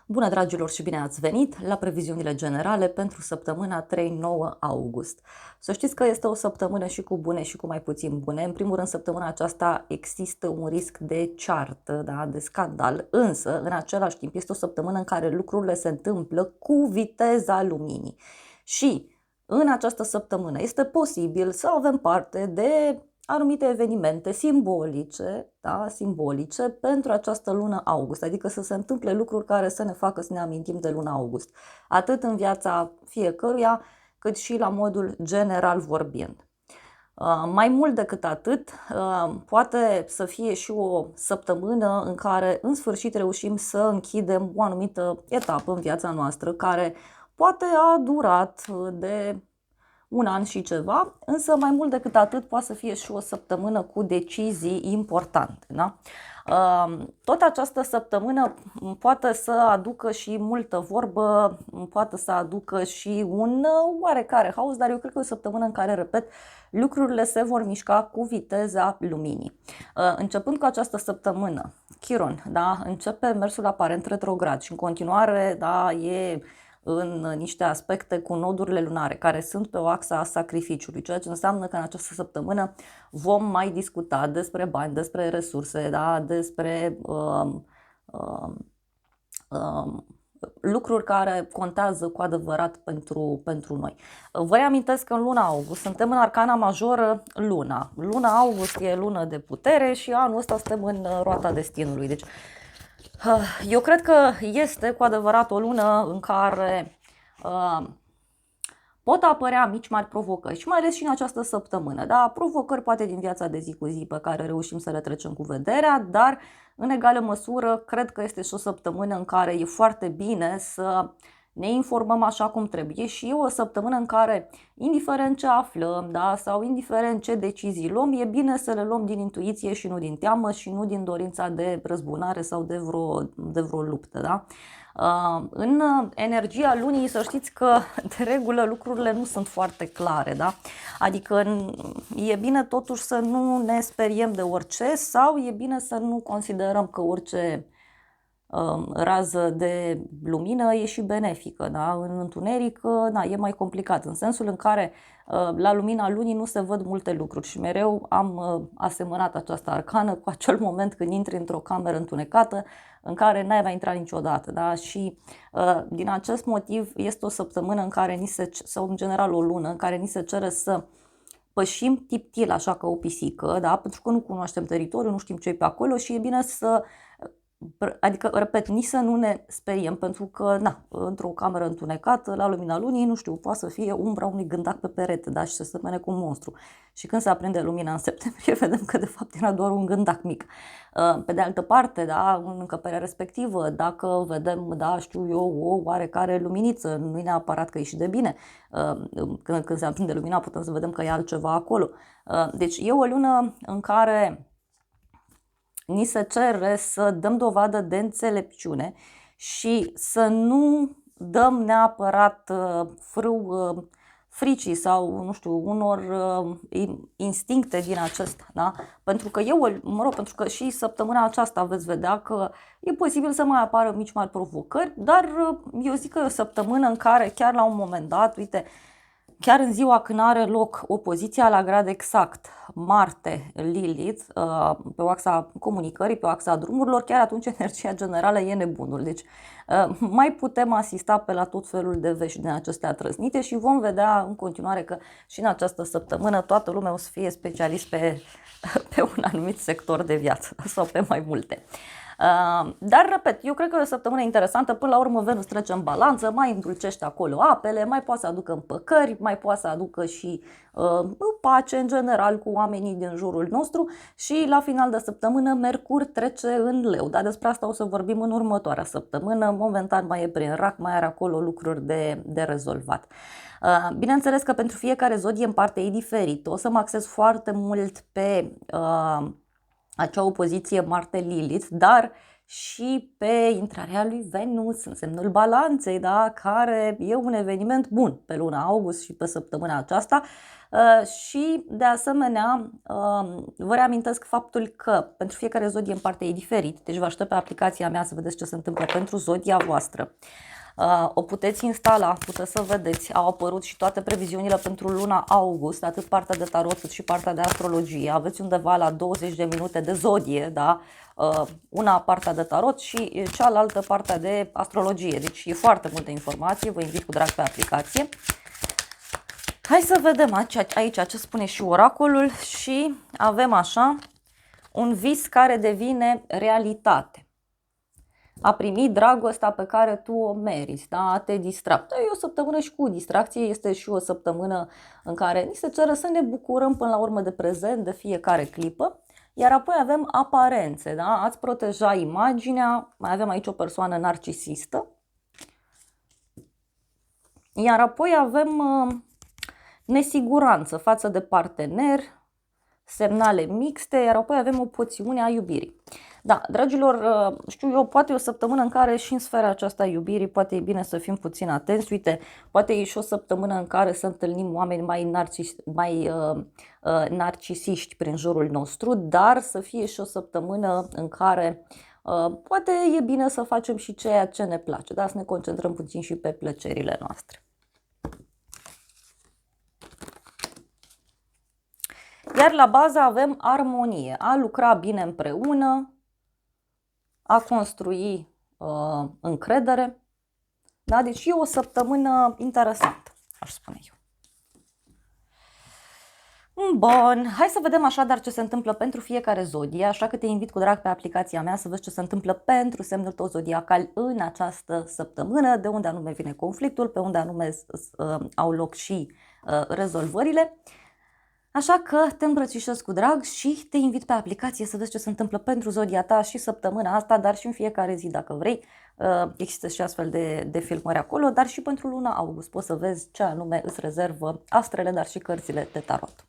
Bună, dragilor, și bine ați venit la previziunile generale pentru săptămâna 3-9 august. Să știți că este o săptămână și cu bune și cu mai puțin bune. În primul rând, săptămâna aceasta există un risc de ceartă, da, de scandal, însă, în același timp, este o săptămână în care lucrurile se întâmplă cu viteza luminii. Și în această săptămână este posibil să avem parte de anumite evenimente simbolice, da, simbolice pentru această lună august, adică să se întâmple lucruri care să ne facă să ne amintim de luna august, atât în viața fiecăruia, cât și la modul general vorbind. Mai mult decât atât, poate să fie și o săptămână în care în sfârșit reușim să închidem o anumită etapă în viața noastră care poate a durat de un an și ceva, însă mai mult decât atât poate să fie și o săptămână cu decizii importante. Da? Tot această săptămână poate să aducă și multă vorbă, poate să aducă și un oarecare haos, dar eu cred că e o săptămână în care, repet, lucrurile se vor mișca cu viteza luminii. Începând cu această săptămână, Chiron, da, începe mersul aparent retrograd și în continuare, da, e în niște aspecte cu nodurile lunare care sunt pe o axă a sacrificiului, ceea ce înseamnă că în această săptămână vom mai discuta despre bani, despre resurse, da, despre lucruri care contează cu adevărat pentru noi. Vă reamintesc că în luna august suntem în arcana majoră luna. Luna august e lună de putere și anul ăsta suntem în roata destinului. Deci eu cred că este cu adevărat o lună în care pot apărea mici mari provocări și mai ales și în această săptămână. Da? Provocări poate din viața de zi cu zi pe care reușim să le trecem cu vederea, dar în egală măsură cred că este și o săptămână în care e foarte bine să ne informăm așa cum trebuie și e o săptămână în care, indiferent ce aflăm, da, sau indiferent ce decizii luăm, e bine să le luăm din intuiție și nu din teamă și nu din dorința de răzbunare sau de vreo luptă. Da? În energia lunii, să știți că de regulă lucrurile nu sunt foarte clare, da? Adică e bine totuși să nu ne speriem de orice sau e bine să nu considerăm că orice rază de lumină e și benefică, da? În întuneric, e mai complicat, în sensul în care la lumina lunii nu se văd multe lucruri și mereu am asemănat această arcană cu acel moment când intri într-o cameră întunecată în care n-ai mai intrat niciodată, da? Și din acest motiv este o săptămână în care sau în general o lună în care ni se cere să pășim tiptil așa ca o pisică, da? Pentru că nu cunoaștem teritoriul, nu știm ce e pe acolo și e bine adică, repet, nici să nu ne speriem, pentru că, într-o cameră întunecată, la lumina lunii, nu știu, poate să fie umbra unui gândac pe perete, da, și să se semene cu un monstru. Și când se aprinde lumina în septembrie, vedem că, de fapt, era doar un gândac mic. Pe de altă parte, da, în încăperea respectivă, dacă vedem, da, știu eu, o oarecare luminiță, nu e neapărat că e și de bine. Când se aprinde lumina, putem să vedem că e altceva acolo. Deci, e o lună în care ni se cere să dăm dovadă de înțelepciune și să nu dăm neapărat frâu fricii sau, nu știu, unor instincte din acesta, da? Pentru că pentru că și săptămâna aceasta veți vedea că e posibil să mai apară mici mari provocări, dar eu zic că e o săptămână în care chiar la un moment dat, uite, chiar în ziua când are loc opoziția la grad exact Marte-Lilith, pe o axa comunicării, pe o axa drumurilor, chiar atunci energia generală e nebunul. Deci mai putem asista pe la tot felul de vești din acestea trăznite și vom vedea în continuare că și în această săptămână toată lumea o să fie specialist pe un anumit sector de viață sau pe mai multe. Dar, repet, eu cred că e o săptămână interesantă. Până la urmă Venus trece în balanță, mai îndulcește acolo apele, mai poate să aducă împăcări, mai poate să aducă și pace în general cu oamenii din jurul nostru și la final de săptămână Mercur trece în Leu, dar despre asta o să vorbim în următoarea săptămână. Momentan mai e prin rac, mai are acolo lucruri de rezolvat. Bineînțeles că pentru fiecare zodie în parte e diferit. O să mă axez foarte mult pe acea opoziție Marte-Lilith, dar și pe intrarea lui Venus în semnul Balanței, da, care e un eveniment bun pe luna august și pe săptămâna aceasta. Și de asemenea vă reamintesc faptul că pentru fiecare zodie în parte e diferit, deci vă aștept pe aplicația mea să vedeți ce se întâmplă pentru zodia voastră. O puteți instala, puteți să vedeți, au apărut și toate previziunile pentru luna august, atât partea de tarot cât și partea de astrologie. Aveți undeva la 20 de minute de zodie, da? Una partea de tarot și cealaltă partea de astrologie, deci e foarte multă informație, vă invit cu drag pe aplicație. Hai să vedem aici ce spune și oracolul și avem așa un vis care devine realitate. A primi dragostea pe care tu o meriți, da? A te distra. E o săptămână și cu distracție, este și o săptămână în care ni se cere să ne bucurăm până la urmă de prezent, de fiecare clipă. Iar apoi avem aparențe, da? Ați proteja imaginea, mai avem aici o persoană narcisistă. Iar apoi avem nesiguranță față de partener, semnale mixte, iar apoi avem o poțiune a iubirii. Da, dragilor, știu eu, poate e o săptămână în care și în sfera aceasta a iubirii poate e bine să fim puțin atenți. Uite, poate e și o săptămână în care să întâlnim oameni mai narcisiști prin jurul nostru, dar să fie și o săptămână în care poate e bine să facem și ceea ce ne place, da? Să ne concentrăm puțin și pe plăcerile noastre. Iar la bază avem armonie, a lucra bine împreună, a construi încredere. Da? Deci e o săptămână interesantă, aș spune eu. Bun, hai să vedem așadar ce se întâmplă pentru fiecare zodie, așa că te invit cu drag pe aplicația mea să vezi ce se întâmplă pentru semnul tău zodiacal în această săptămână, de unde anume vine conflictul, pe unde anume au loc și rezolvările. Așa că te îmbrățișez cu drag și te invit pe aplicație să vezi ce se întâmplă pentru zodia ta și săptămâna asta, dar și în fiecare zi dacă vrei. Există și astfel de filmări acolo, dar și pentru luna august poți să vezi ce anume îți rezervă astrele, dar și cărțile de tarot.